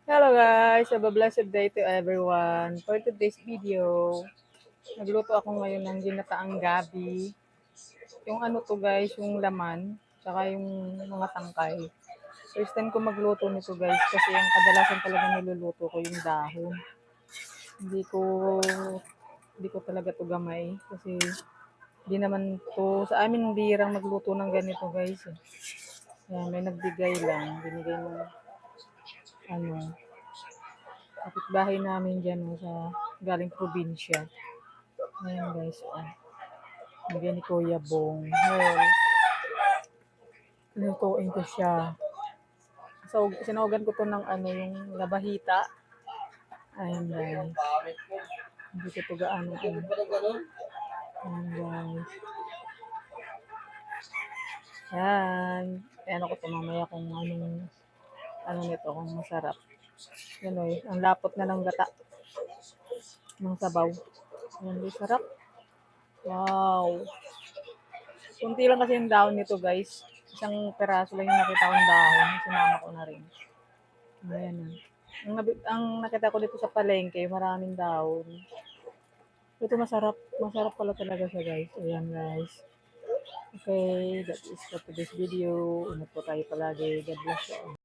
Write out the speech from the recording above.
Hello guys, have a blessed day to everyone. For today's video, nagluto ako ngayon ng ginataang gabi. Yung ano to guys, yung laman, tsaka yung mga tangkay. First time ko magluto nito guys kasi ang kadalasan talaga niluluto ko yung dahon. Hindi ko hindi ko talaga to gamay kasi hindi naman to sa amin birang magluto ng ganito guys. Yan, may nagbigay lang, binigay ng ano, kapitbahay namin dyan sa galing probinsya. Ayan guys, bigyan ni Kuya Bong. Ngayon, lutuin ko siya. So, sinugan ko to ng yung labahita. Ayan guys. Hindi ko to gaano. Ayan guys. Ayan. Ayan ako to mamaya kung ano nito, kung masarap. Yan ang lapot na ng gata. Ng sabaw. Ayan guys, sarap. Wow. Kunti lang kasi yung dahon nito guys. Isang peraso lang yung nakita kong dahon. Sinama ko na rin. Ayan na. Ang nakita ko dito sa palengke, maraming dahon. Ito masarap. Masarap pala talaga siya guys. Ayan guys. Okay, that is for today's video. Ingat po tayo palagi. God bless you.